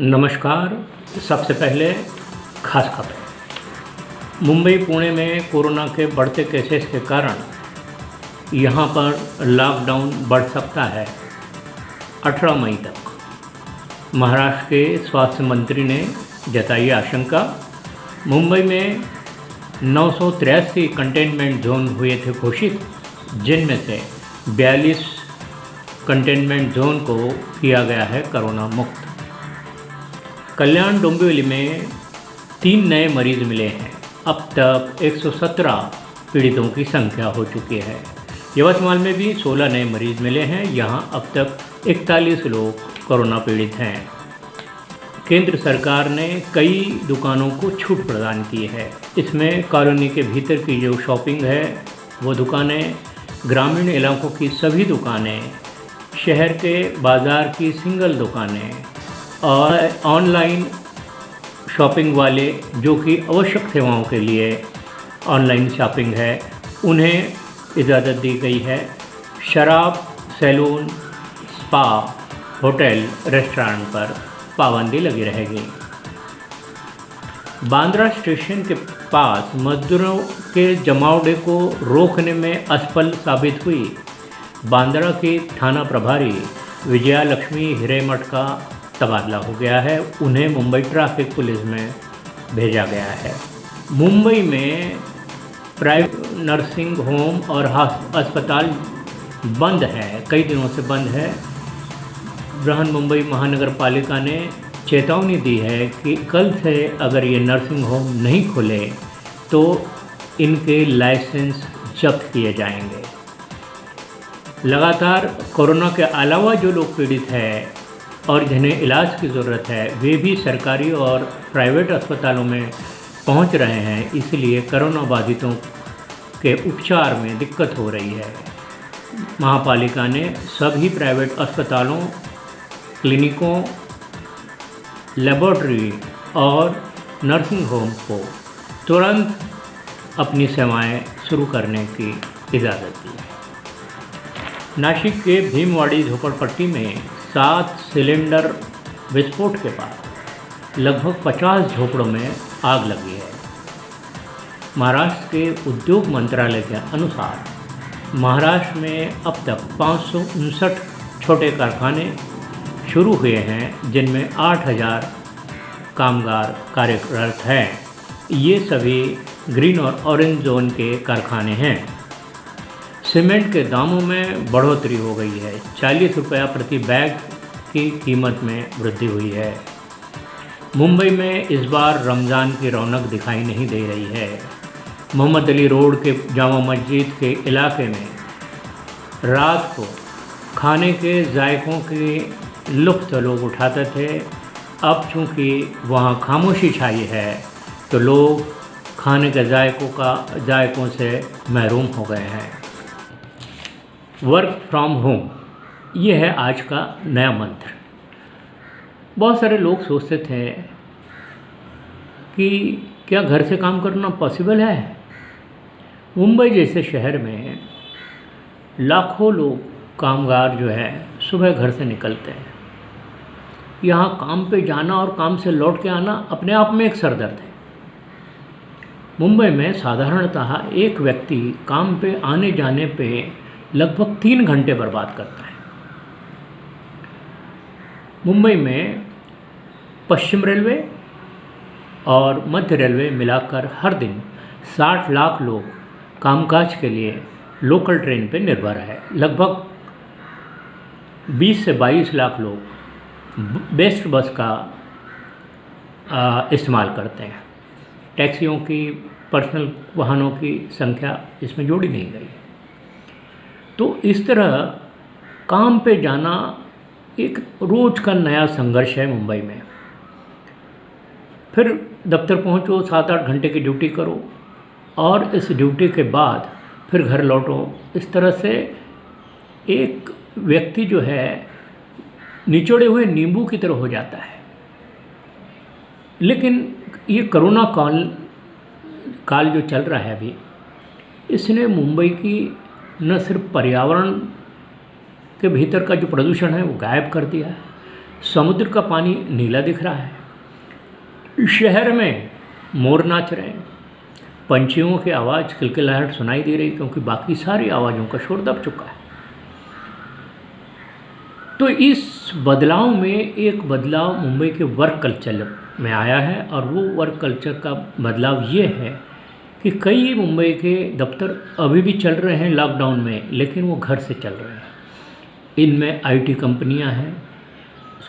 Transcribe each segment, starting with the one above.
नमस्कार। सबसे पहले खास खबर। मुंबई पुणे में कोरोना के बढ़ते केसेस के कारण यहां पर लॉकडाउन बढ़ सकता है 18 मई तक। महाराष्ट्र के स्वास्थ्य मंत्री ने जताई आशंका। मुंबई में 983 कंटेनमेंट जोन हुए थे घोषित, जिनमें से 42 कंटेनमेंट जोन को किया गया है कोरोना मुक्त। कल्याण डोंबिवली में 3 नए मरीज मिले हैं। अब तक 117 पीड़ितों की संख्या हो चुकी है। यवतमाल में भी 16 नए मरीज मिले हैं। यहां अब तक 41 लोग कोरोना पीड़ित हैं। केंद्र सरकार ने कई दुकानों को छूट प्रदान की है। इसमें कॉलोनी के भीतर की जो शॉपिंग है वो दुकानें, ग्रामीण इलाकों की सभी दुकानें, शहर के बाज़ार की सिंगल दुकानें और ऑनलाइन शॉपिंग वाले जो कि आवश्यक सेवाओं के लिए ऑनलाइन शॉपिंग है, उन्हें इजाज़त दी गई है। शराब, सैलून, स्पा, होटल, रेस्टोरेंट पर पाबंदी लगी रहेगी। बांद्रा स्टेशन के पास मजदूरों के जमावड़े को रोकने में असफल साबित हुई। बांद्रा की थाना प्रभारी विजया लक्ष्मी हिरेमठ का तबादला हो गया है। उन्हें मुंबई ट्रैफिक पुलिस में भेजा गया है। मुंबई में प्राइवेट नर्सिंग होम और अस्पताल बंद है, कई दिनों से बंद है। बृहन मुंबई महानगर पालिका ने चेतावनी दी है कि कल से अगर ये नर्सिंग होम नहीं खुले तो इनके लाइसेंस जब्त किए जाएंगे। लगातार कोरोना के अलावा जो लोग पीड़ित हैं और जिन्हें इलाज की ज़रूरत है, वे भी सरकारी और प्राइवेट अस्पतालों में पहुंच रहे हैं। इसलिए कोरोना बाधितों के उपचार में दिक्कत हो रही है। महापालिका ने सभी प्राइवेट अस्पतालों, क्लिनिकों, लेबोरेटरी और नर्सिंग होम को तुरंत अपनी सेवाएं शुरू करने की इजाज़त दी है। नासिक के भीमवाड़ी झोपड़पट्टी में 7 सिलेंडर विस्फोट के बाद लगभग 50 झोपड़ों में आग लगी है। महाराष्ट्र के उद्योग मंत्रालय के अनुसार महाराष्ट्र में अब तक 559 छोटे कारखाने शुरू हुए हैं, जिनमें 8000 कामगार कार्यरत हैं। ये सभी ग्रीन और ऑरेंज जोन के कारखाने हैं। सीमेंट के दामों में बढ़ोतरी हो गई है। 40 रुपया प्रति बैग की कीमत में वृद्धि हुई है। मुंबई में इस बार रमज़ान की रौनक दिखाई नहीं दे रही है। मोहम्मद अली रोड के जामा मस्जिद के इलाके में रात को खाने के जायकों की लुत्फ़ लोग उठाते थे। अब चूँकि वहाँ खामोशी छाई है तो लोग खाने के जायकों से महरूम हो गए हैं। वर्क फ्रॉम होम, ये है आज का नया मंत्र। बहुत सारे लोग सोचते थे कि क्या घर से काम करना पॉसिबल है। मुंबई जैसे शहर में लाखों लोग, कामगार जो है, सुबह घर से निकलते हैं। यहाँ काम पे जाना और काम से लौट के आना अपने आप में एक सरदर्द है। मुंबई में साधारणतः एक व्यक्ति काम पे आने जाने पे लगभग 3 घंटे बर्बाद करता है। मुंबई में पश्चिम रेलवे और मध्य रेलवे मिलाकर हर दिन 60 लाख लोग कामकाज के लिए लोकल ट्रेन पर निर्भर है। लगभग 20 से 22 लाख लोग बेस्ट बस का इस्तेमाल करते हैं। टैक्सियों की, पर्सनल वाहनों की संख्या इसमें जोड़ी नहीं गई। तो इस तरह काम पे जाना एक रोज़ का नया संघर्ष है मुंबई में। फिर दफ्तर पहुंचो, 7-8 घंटे की ड्यूटी करो और इस ड्यूटी के बाद फिर घर लौटो। इस तरह से एक व्यक्ति जो है निचोड़े हुए नींबू की तरह हो जाता है। लेकिन ये कोरोना काल जो चल रहा है अभी, इसने मुंबई की न सिर्फ पर्यावरण के भीतर का जो प्रदूषण है वो गायब कर दिया है, समुद्र का पानी नीला दिख रहा है, शहर में मोर नाच रहे हैं, पंछियों की आवाज़ किलकिलाहट सुनाई दे रही, क्योंकि बाकी सारी आवाज़ों का शोर दब चुका है। तो इस बदलाव में एक बदलाव मुंबई के वर्क कल्चर में आया है, और वो वर्क कल्चर का बदलाव ये है कि कई मुंबई के दफ्तर अभी भी चल रहे हैं लॉकडाउन में, लेकिन वो घर से चल रहे हैं। इनमें आईटी कंपनियां हैं,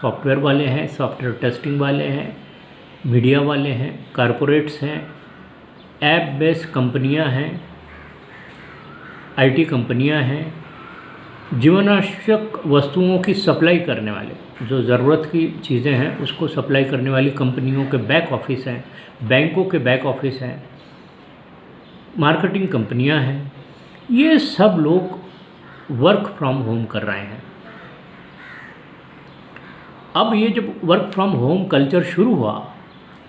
सॉफ्टवेयर वाले हैं, सॉफ्टवेयर टेस्टिंग वाले हैं, मीडिया वाले हैं, कॉरपोरेट्स हैं, ऐप बेस्ड कंपनियां हैं, आईटी कंपनियां हैं, जीवनावश्यक वस्तुओं की सप्लाई करने वाले, जो ज़रूरत की चीज़ें हैं उसको सप्लाई करने वाली कंपनियों के बैक ऑफिस हैं, बैंकों के बैक ऑफिस हैं, मार्केटिंग कंपनियां हैं। ये सब लोग वर्क फ्रॉम होम कर रहे हैं। अब ये जब वर्क फ्रॉम होम कल्चर शुरू हुआ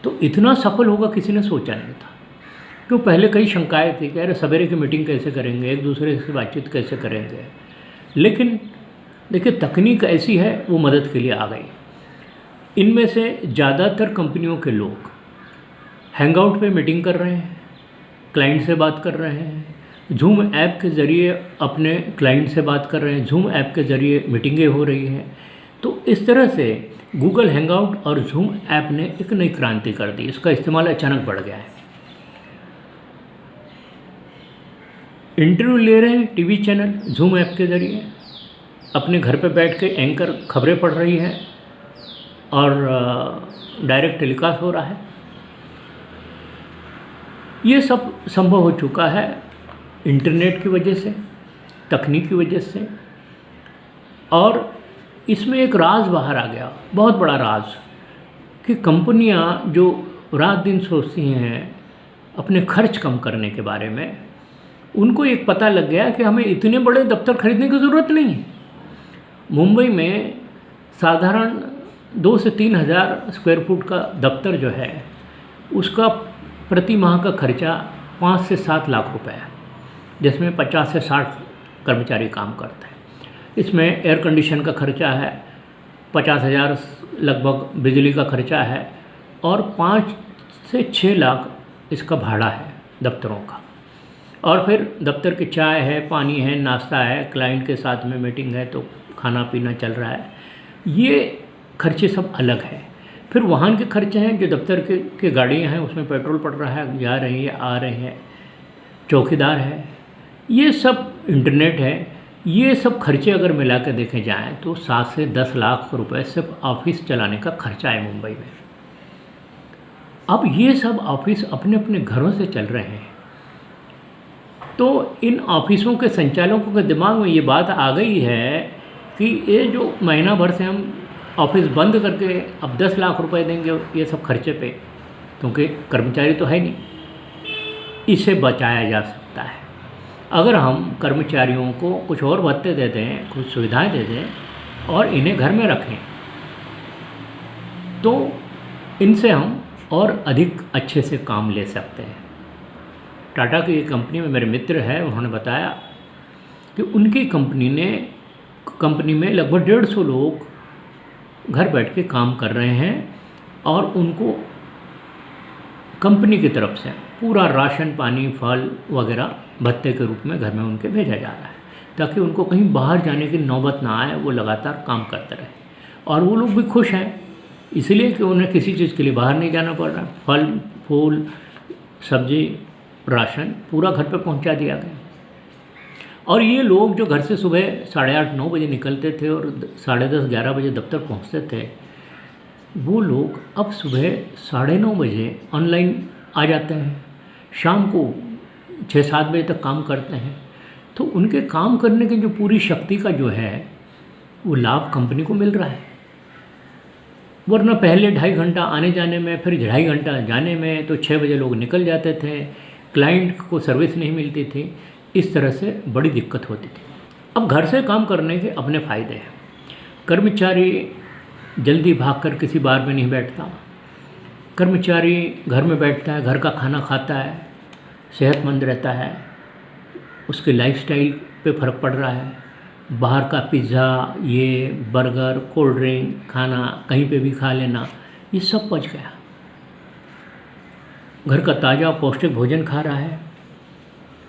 तो इतना सफल होगा किसी ने सोचा नहीं था, क्यों पहले कई शंकाएं थी कि अरे सवेरे की मीटिंग कैसे करेंगे, एक दूसरे से बातचीत कैसे करेंगे। लेकिन देखिए तकनीक ऐसी है, वो मदद के लिए आ गई। इनमें से ज़्यादातर कंपनियों के लोग हैंगआउट पे मीटिंग कर रहे हैं, क्लाइंट से बात कर रहे हैं, जूम ऐप के ज़रिए अपने क्लाइंट से बात कर रहे हैं, जूम ऐप के ज़रिए मीटिंगें हो रही हैं। तो इस तरह से गूगल हैंगआउट और जूम ऐप ने एक नई क्रांति कर दी, इसका इस्तेमाल अचानक बढ़ गया है। इंटरव्यू ले रहे हैं टीवी चैनल जूम ऐप के ज़रिए, अपने घर पे बैठ के एंकर खबरें पढ़ रही है और डायरेक्ट टेलीकास्ट हो रहा है। ये सब संभव हो चुका है इंटरनेट की वजह से, तकनीक की वजह से। और इसमें एक राज बाहर आ गया, बहुत बड़ा राज, कि कंपनियां जो रात दिन सोचती हैं अपने खर्च कम करने के बारे में, उनको एक पता लग गया कि हमें इतने बड़े दफ्तर खरीदने की ज़रूरत नहीं है। मुंबई में साधारण 2 से 3 हज़ार स्क्वायर फुट का दफ्तर जो है उसका प्रति माह का खर्चा 5 से 7 लाख रुपए है, जिसमें 50 से 60 कर्मचारी काम करते हैं। इसमें एयर कंडीशन का खर्चा है, 50,000 लगभग बिजली का खर्चा है, और 5 से 6 लाख इसका भाड़ा है दफ्तरों का। और फिर दफ्तर की चाय है, पानी है, नाश्ता है, क्लाइंट के साथ में मीटिंग है तो खाना पीना चल रहा है, ये खर्चे सब अलग है। फिर वाहन के खर्चे हैं, जो दफ्तर के गाड़ियाँ हैं उसमें पेट्रोल पड़ रहा है, जा रही है, आ रहे हैं, चौकीदार है, ये सब इंटरनेट है। ये सब खर्चे अगर मिला कर देखे जाएँ तो 7 से 10 लाख रुपए सिर्फ ऑफिस चलाने का खर्चा है मुंबई में। अब ये सब ऑफिस अपने अपने घरों से चल रहे हैं, तो इन ऑफिसों के संचालकों के दिमाग में ये बात आ गई है कि ये जो महीना भर से हम ऑफिस बंद करके अब 10 लाख रुपए देंगे ये सब खर्चे पे, क्योंकि कर्मचारी तो है नहीं, इसे बचाया जा सकता है अगर हम कर्मचारियों को कुछ और भत्ते दे दें, कुछ सुविधाएं दे दें और इन्हें घर में रखें, तो इनसे हम और अधिक अच्छे से काम ले सकते हैं। टाटा की एक कंपनी में मेरे मित्र हैं, उन्होंने बताया कि उनकी कंपनी में लगभग 150 लोग घर बैठ के काम कर रहे हैं और उनको कंपनी की तरफ से पूरा राशन पानी फल वगैरह भत्ते के रूप में घर में उनके भेजा जा रहा है, ताकि उनको कहीं बाहर जाने की नौबत ना आए, वो लगातार काम करते रहे। और वो लोग भी खुश हैं इसलिए कि उन्हें किसी चीज़ के लिए बाहर नहीं जाना पड़ रहा, फल फूल सब्जी राशन पूरा घर पे पहुंचा दिया गया। और ये लोग जो घर से सुबह 8:30-9 बजे निकलते थे और 10:30-11 बजे दफ्तर पहुंचते थे, वो लोग अब सुबह 9:30 बजे ऑनलाइन आ जाते हैं, शाम को 6-7 बजे तक काम करते हैं। तो उनके काम करने की जो पूरी शक्ति का जो है वो लाभ कंपनी को मिल रहा है। वरना पहले 2.5 घंटा आने जाने में, फिर 2.5 घंटा जाने में, तो 6 बजे लोग निकल जाते थे, क्लाइंट को सर्विस नहीं मिलती थी, इस तरह से बड़ी दिक्कत होती थी। अब घर से काम करने के अपने फ़ायदे हैं। कर्मचारी जल्दी भागकर किसी बार में नहीं बैठता, कर्मचारी घर में बैठता है, घर का खाना खाता है, सेहतमंद रहता है, उसके लाइफस्टाइल पे फ़र्क पड़ रहा है, बाहर का पिज़्ज़ा, ये बर्गर, कोल्ड ड्रिंक खाना कहीं पे भी खा लेना, ये सब पच गया। घर का ताज़ा पौष्टिक भोजन खा रहा है,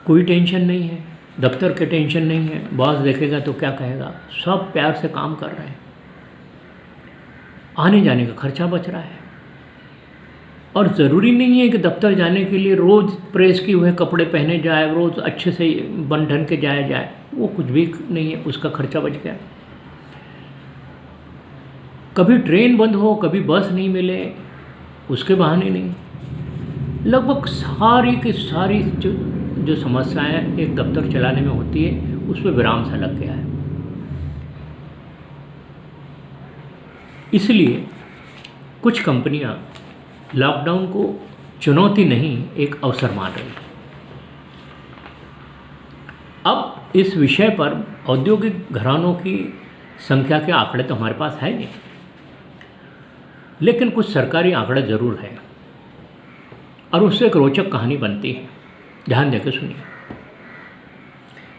कोई टेंशन नहीं है, दफ्तर के टेंशन नहीं है, बॉस देखेगा तो क्या कहेगा, सब प्यार से काम कर रहे हैं, आने जाने का खर्चा बच रहा है। और ज़रूरी नहीं है कि दफ्तर जाने के लिए रोज़ प्रेस किए हुए कपड़े पहने जाए, रोज़ अच्छे से बन ठन के जाया जाए, वो कुछ भी नहीं है, उसका खर्चा बच गया। कभी ट्रेन बंद हो, कभी बस नहीं मिले, उसके बहाने नहीं। लगभग सारी की सारी जो समस्याएं एक दफ्तर चलाने में होती है, उस पर विराम सा लग गया है। इसलिए कुछ कंपनियां लॉकडाउन को चुनौती नहीं, एक अवसर मान रही है। अब इस विषय पर औद्योगिक घरानों की संख्या के आंकड़े तो हमारे पास है नहीं, लेकिन कुछ सरकारी आंकड़े ज़रूर हैं और उससे एक रोचक कहानी बनती है। ध्यान देकर सुनिए।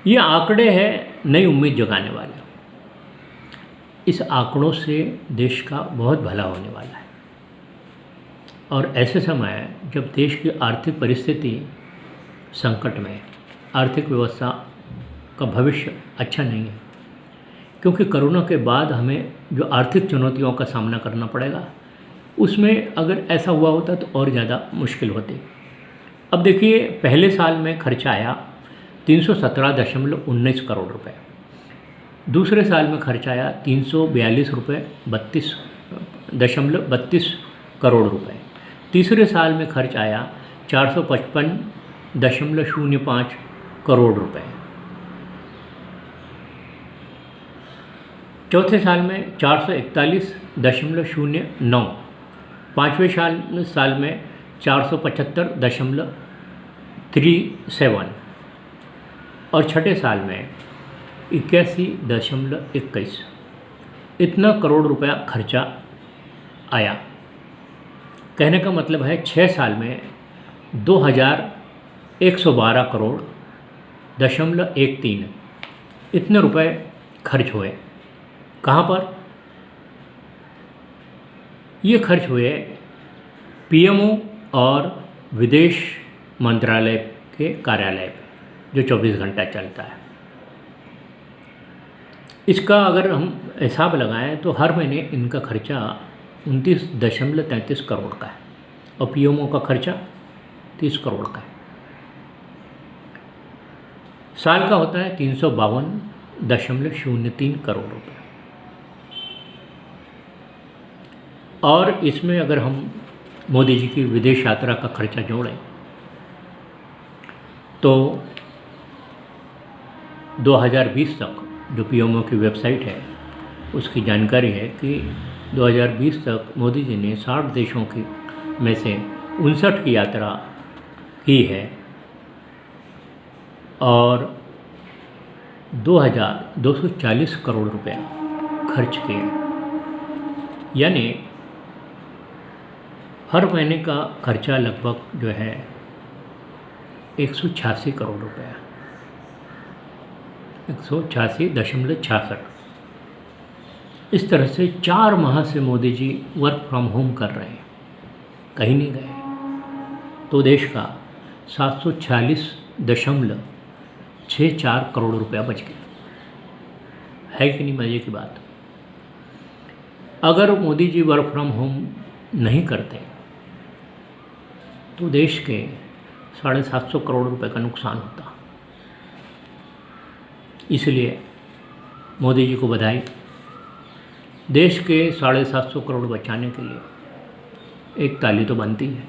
ये आंकड़े हैं नई उम्मीद जगाने वाले। इस आंकड़ों से देश का बहुत भला होने वाला है। और ऐसे समय जब देश की आर्थिक परिस्थिति संकट में, आर्थिक व्यवस्था का भविष्य अच्छा नहीं है, क्योंकि कोरोना के बाद हमें जो आर्थिक चुनौतियों का सामना करना पड़ेगा, उसमें अगर ऐसा हुआ होता तो और ज़्यादा मुश्किल होती। अब देखिए, पहले साल में खर्चा आया 317.19 करोड़ रुपए, दूसरे साल में खर्चा आया 342.32 करोड़ रुपए, तीसरे साल में खर्च आया 455.05 करोड़ रुपए, चौथे साल में 441.09, पाँचवें साल में 475.37 और छठे साल में 81.21। इतना करोड़ रुपया खर्चा आया। कहने का मतलब है 6 साल में 2112 करोड़ 0.13 इतने रुपए खर्च हुए। कहाँ पर? ये खर्च हुए पीएमओ और विदेश मंत्रालय के कार्यालय पे, जो 24 घंटा चलता है। इसका अगर हम हिसाब लगाएं तो हर महीने इनका खर्चा 29.33 करोड़ का है और पीएमओ का खर्चा 30 करोड़ का है। साल का होता है 352.03 करोड़ रुपए। और इसमें अगर हम मोदी जी की विदेश यात्रा का खर्चा जोड़ें तो 2020 तक, जो पीएमओ की वेबसाइट है उसकी जानकारी है कि 2020 तक मोदी जी ने 60 देशों की में से 59 की यात्रा की है और 2240 करोड़ रुपया खर्च किए। यानी हर महीने का खर्चा लगभग जो है 186 करोड़ रुपया, 186.66। इस तरह से 4 माह से Modi ji work from home कर रहे हैं, कहीं नहीं गए, तो देश का 746.64 करोड़ रुपया बच गया। है कि नहीं मज़े की बात? अगर Modi ji work from home नहीं करते तो देश के 750 करोड़ रुपए का नुकसान होता। इसलिए मोदी जी को बधाई। देश के 750 करोड़ बचाने के लिए एक ताली तो बनती है।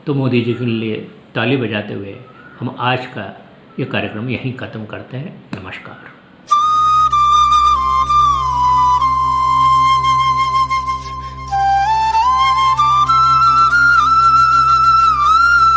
तो मोदी जी के लिए ताली बजाते हुए हम आज का ये कार्यक्रम यहीं ख़त्म करते हैं। नमस्कार।